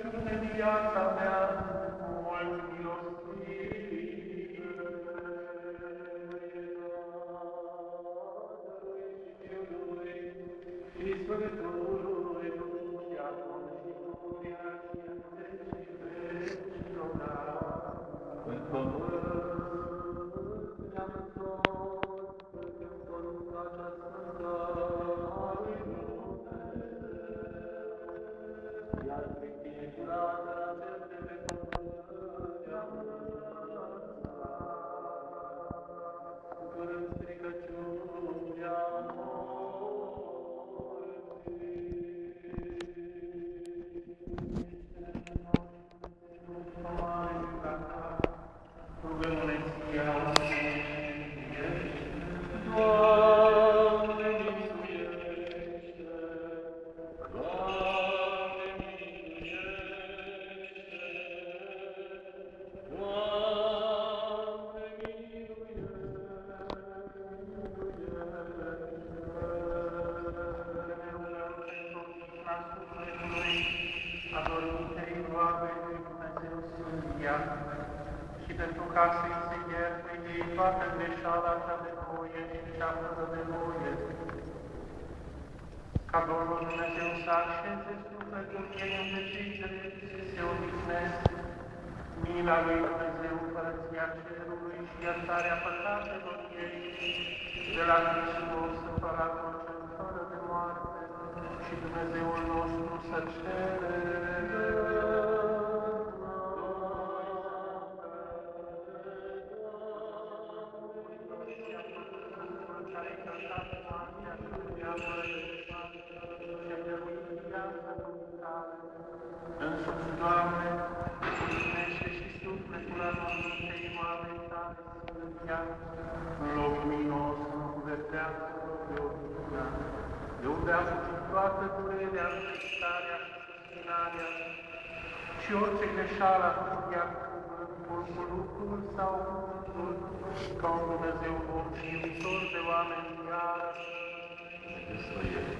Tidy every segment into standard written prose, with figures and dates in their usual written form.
rugăciune viața mea, mult milostivă. Și Sfântului Duh, acum și pururea și în veci și veci, roga, în pământ ne-am întors, în porunca cea sfântă a lui Dumnezeu, iar pe fiecare de pe pământ ne-am înălțat, curând stricăciunea rugăm-ne ție, auzi-ne, Doamne, miluiește! Doamne, miluiește! Doamne, și pentru ca să-i se ierte ei toată greșeala cea de voie și cea fără de voie. Ca Domnul Dumnezeu să așeze sufletul ei în vecii să se odihnesc, mila lui Dumnezeu, Împărăția Cerului și iertarea păcatelor ei, de la Hristos, Împăratul cel fără de moarte, și Dumnezeul nostru să cere. Însuți, Doamne, ucinește și sufletul anumite oameni tale sfântia, în locul minos, în cuvertează de odihna, de unde a fugit toată durerea, întristarea și susținarea, și orice greșeală a făcut ea cu lucrul sau cuvântul, ca un Dumnezeu bun și iubitor de oameni iară,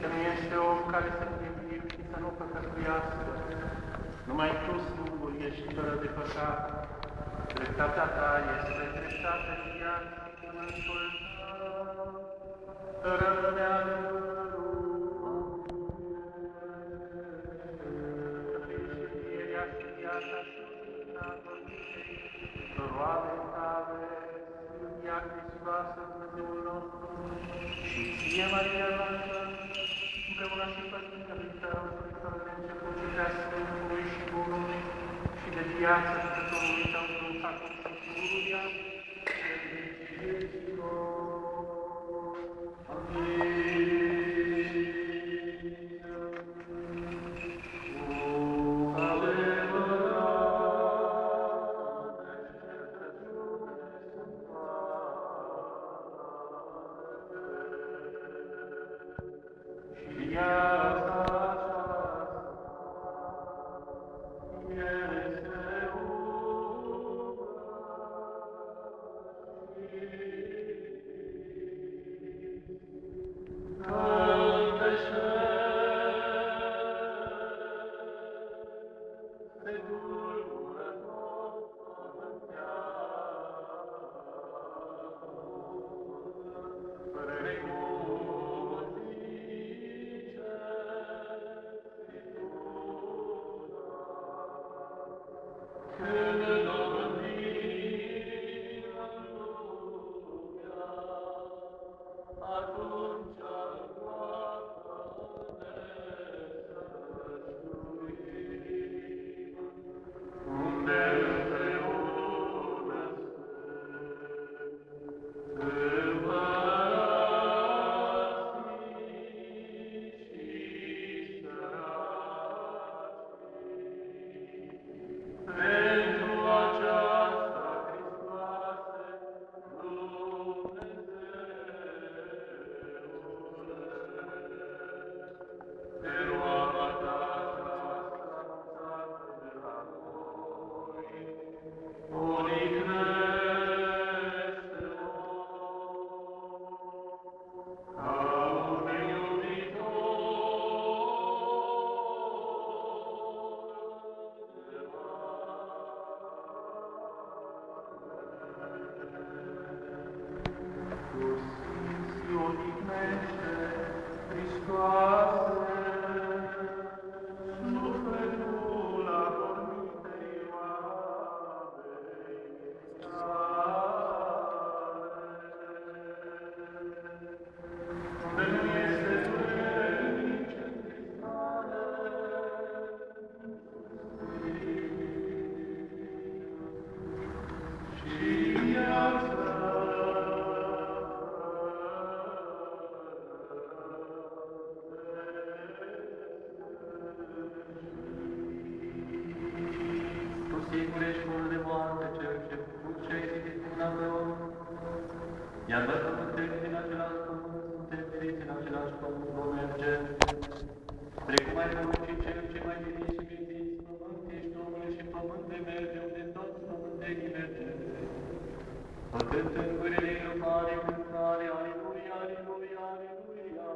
că nu este om care să fie viu și să nu păcătuiască. Numai Tu singur ești fără de păcat. Dreptatea Ta este dreptate viață și cuvântul Tău rămâne adevărul. Tăpășirea și viața și lumina Domnului, roade Tale, Sfântia Hristoasă, Dumnezeul nostru, și Ție, Maria noastră, împreună și Părintele Tău, Sfântul de început și de-a Sfântului și Bunului, și de viață Sfântului Tău, Duh, acum și pururea, și de vecii vecilor. Amin. Iar vă pământeni din același pământ, suntem feriți în același pământ, vom merge. Precum ai făcut și cel ce mai bine și mințiți, pământ ești, Domnule, și pământ de merge, unde toți pământenii merge. Făcând în gurele mare cântare, Aleluia, Aleluia, Aleluia.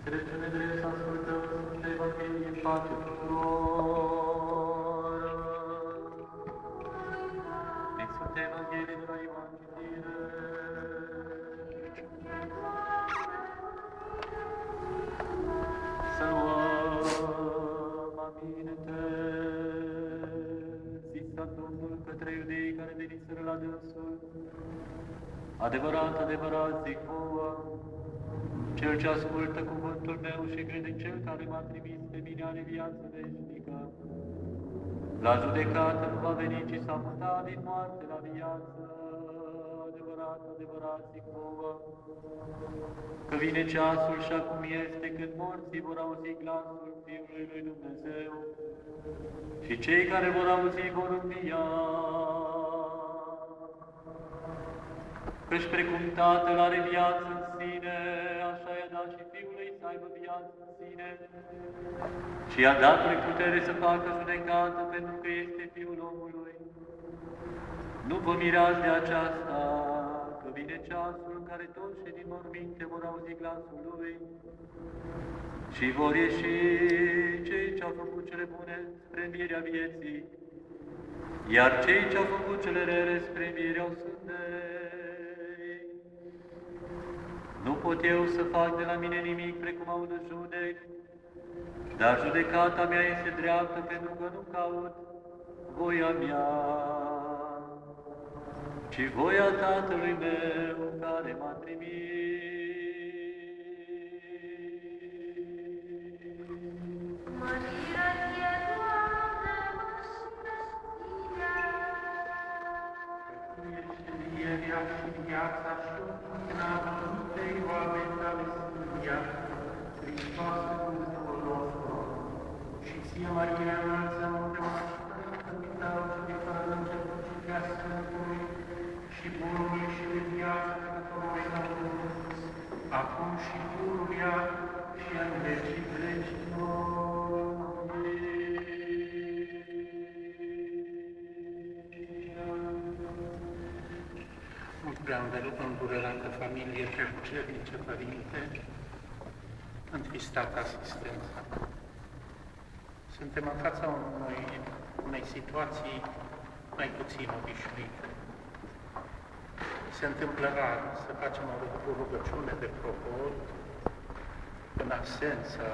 Trecem drept să ascultăm Sfânta Evanghelie în pace tuturor. Din Sfânta Evanghelie de la Ioan citire. Să luăm aminte, zisa Domnul către iudeii care veniseră la dânsul. Adevărat, adevărat, zic vouă, cel ce ascultă cuvântul meu și crede în Cel care m-a trimis pe mine are viață veșnică. La judecată nu va veni, ci s-a mutat din moarte la viață. Adevărat, adevărat, zic vouă, că vine ceasul și acum este când morții vor auzi glasul Fiului lui Dumnezeu și cei care vor auzi vor învia. Căci precum Tatăl are viață în sine, așa i-a dat și Fiului să aibă viață în sine. Și i-a dat lui putere să facă judecată, pentru că este Fiul omului. Nu vă mirați de aceasta, că vine ceasul în care toți cei din morminte vor auzi glasul Lui și vor ieși cei ce au făcut cele bune spre învierea vieții, iar cei ce au făcut cele rele spre învierea sândei. Nu pot eu să fac de la mine nimic precum aud judec, dar judecata mea este dreaptă, pentru că nu caut voia mea, ci voia Tatălui meu care m-a trimis. Viața și lumina Părintei oameni tale Sfântia, Hristos Dumnezeul nostru, și ție, Maria, înălțăm împreună și Părintele tău, și de fără început și prea Sfântului, și bunului și de viață Sfântului nostru, acum și pururia și în vecii vecilor. Prea îndurerată familie precucernice, Părinte, întristată asistență. Suntem în fața unei situații mai puțin obișnuite. Se întâmplă rar să facem o rugăciune de propor în absența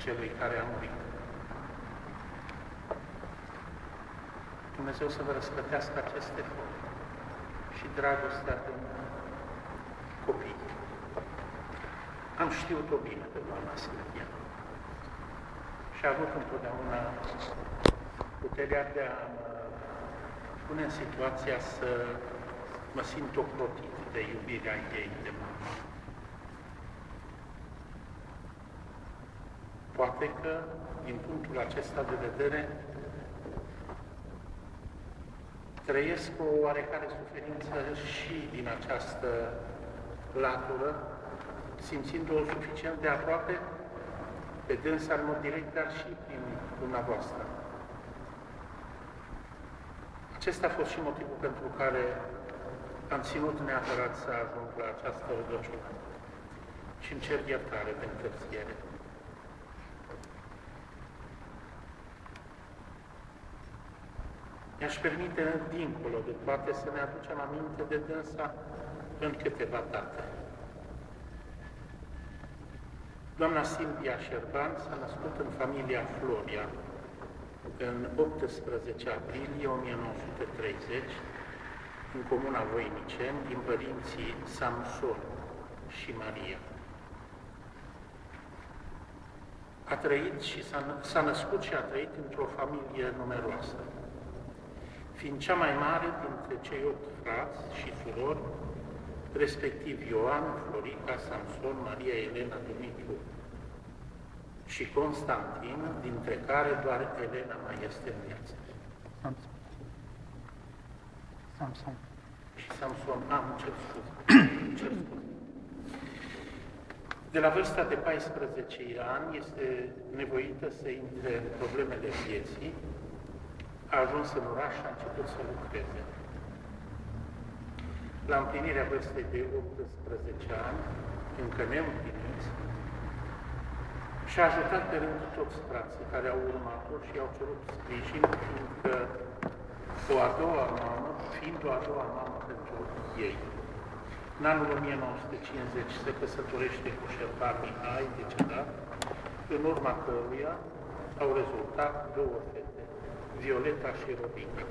celui care a murit. Dumnezeu să vă răsplătească acest efort și dragostea de copii. Am știut-o bine pe doamna Silvia și a avut întotdeauna puterea de a mă pune în situația să mă simt ocrotit de iubirea ei de mamă. Poate că, din punctul acesta de vedere, trăiesc o oarecare suferință și din această latură, simțind-o suficient de aproape pe dânsa în mod direct, dar și prin dumneavoastră. Acesta a fost și motivul pentru care am ținut neapărat să ajung la această rugăciune și îmi cer iertare de întârziere. Mi-aș permite, dincolo de toate, să ne aducem aminte de dânsa în câteva date. Doamna Silvia Șerban s-a născut în familia Floria în 18 aprilie 1930, în comuna Voiniceni, din părinții Samson și Maria. A trăit și s-a născut și a trăit într-o familie numeroasă, fiind cea mai mare dintre cei 8 frați și surori, respectiv Ioan, Florica, Samson, Maria Elena, Dumitru și Constantin, dintre care doar Elena mai este în viață. Samson. Și Samson, cer scuze. De la vârsta de 14 ani este nevoită să intre în problemele vieții, a ajuns în oraș și a început să lucreze. La împlinirea vârstei de 18 ani, încă neîmpliniți, și-a ajutat pe rând toți frații care au urmat-o și i-au cerut sprijin, fiind o a doua mamă pentru ei. În anul 1950 se căsătorește cu Șerban Mihai, decedat, în urma căruia au rezultat 2 fete, Violeta și Robina.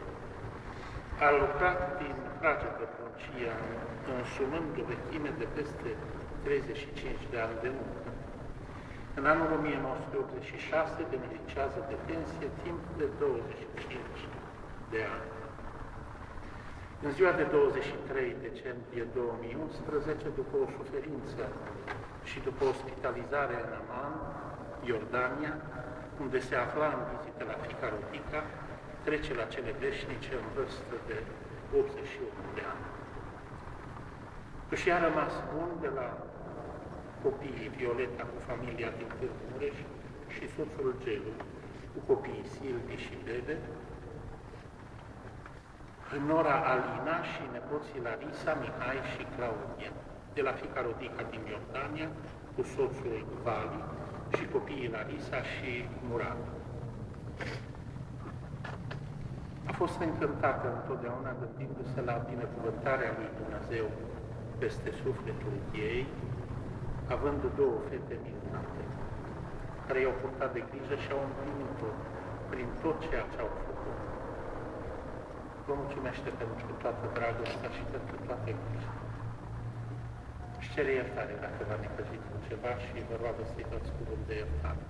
A lucrat din fragedă pruncie, însumând o vechime de peste 35 de ani de muncă. În anul 1986 beneficiază de pensie timp de 25 de ani. În ziua de 23 decembrie 2011, după o suferință și după ospitalizare în Amman, Iordania, unde se afla în vizită la fiica Rodica, trece la cele veșnice în vârstă de 88 de ani. Și a rămas bun de la copiii Violeta cu familia din Târgu Mureș și soțul Gelu cu copiii Silvi și Bebe, nora Alina și nepoții Larisa, Mihai și Claudia, de la fiica Rodica din Iordania cu soțul Vali și copiii Larisa și Murat. A fost încântată întotdeauna gândindu-se la binecuvântarea lui Dumnezeu peste sufletul ei, având 2 fete minunate, care i-au purtat de grijă și au împlinit-o prin tot ceea ce au făcut. Vă mulțumește pentru toată dragostea și pentru toate grijă. Își cere iertare dacă v-a necăjit cu ceva și vă roagă să-i dați cuvânt de iertare.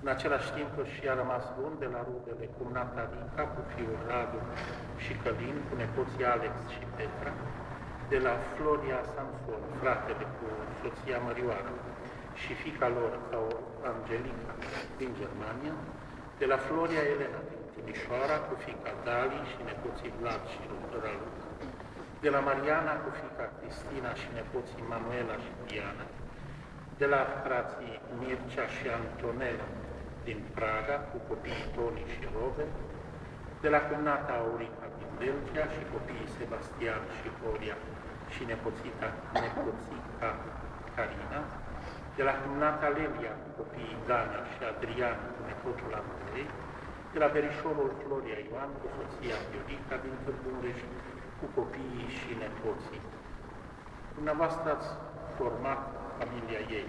În același timp și-a rămas bun de la rudele cumnata Rica cu fiul Radu și Călin, cu nepoții Alex și Petra, de la Floria Samson, fratele cu soția Mărioară și fiica lor, Angelica, din Germania, de la Floria Elena din Timișoara, cu fiica Dali și nepoții Vlad și Raluca, de la Mariana cu fiica Cristina și nepoții Manuela și Diana, de la frații Mircea și Antonella din Praga, cu copiii Toni și Robert, de la cumnata Aurica din Belgia și copiii Sebastian și Horia și nepoțica Carina, de la cumnata Lelia cu copiii Dana și Adrian cu nepotul Andrei, de la verișorul Floria Ioan cu soția Viorica din Târgu Mureș, cu copiii și nepoții. Dumneavoastră ați format familia ei,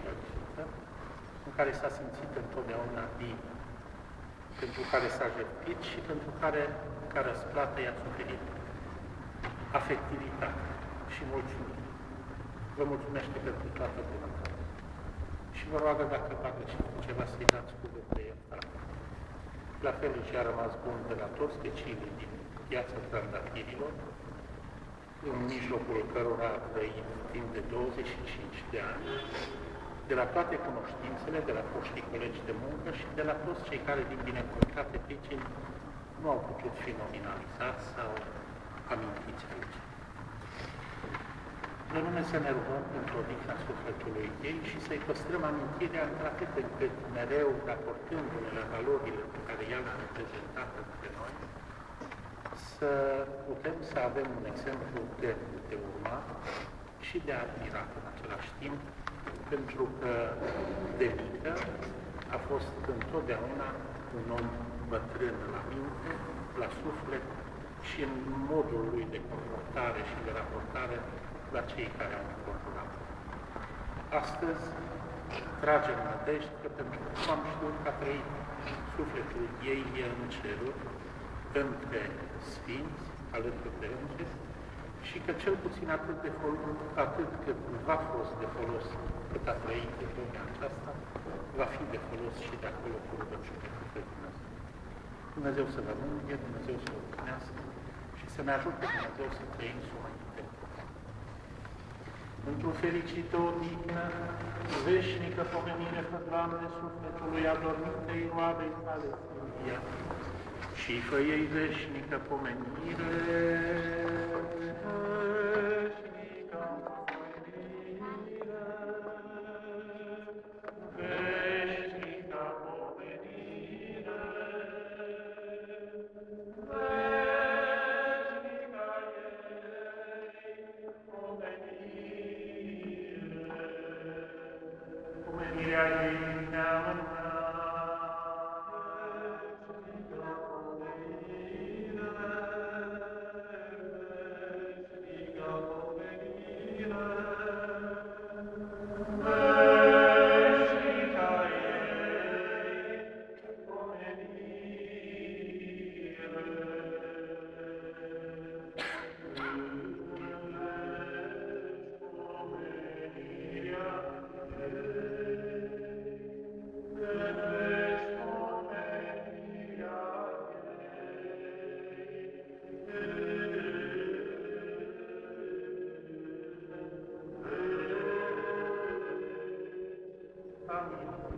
în care s-a simțit întotdeauna bine, pentru care s-a jertfit și pentru care, ca răsplată, i-a suferit afectivitate și mulțumire. Vă mulțumește pentru toată bunătatea. Și vă roagă, dacă v-a greșit cu ceva, să-i dați cuvânt de iertare. La fel și-a rămas bun de la toți decilii din viața trandafirilor, în mijlocul cărora a trăit timp de 25 de ani, de la toate cunoștințele, de la foștii colegi de muncă și de la toți cei care, din binecuvântate pricini, nu au putut fi nominalizați sau amintiți aici. Rămâne să ne rugăm pentru odihna sufletului ei și să-i păstrăm amintirea atât încât mereu, raportându-ne la valorile pe care ea le-a reprezentat între noi, să putem să avem un exemplu de urmat și de admirat în același timp, pentru că de mică a fost întotdeauna un om bătrân la minte, la suflet și în modul lui de comportare și de raportare la cei care au înconjurat. Astăzi tragem nădejde că pentru că am știut că a trăit sufletul ei în ceruri, între sfinți, alături de îngeri, și că cel puțin atât cât v-a fost de folos cât a trăit în lumea aceasta, va fi de folos și de acolo cu rugăciune către Dumnezeu. Dumnezeu să vă mângâie, Dumnezeu să vă primească și să ne ajute Dumnezeu să trăim sub mai putem. Într-o fericită odihnă, veșnică pomenire fă, Doamne, sufletului adormitei roabei tale, Sfântia, și fă ei veșnică pomenire. Veșnică pomenire. Veșnică pomenire. Veșnică ei pomenire. Pomenirea ei neamă. Amin.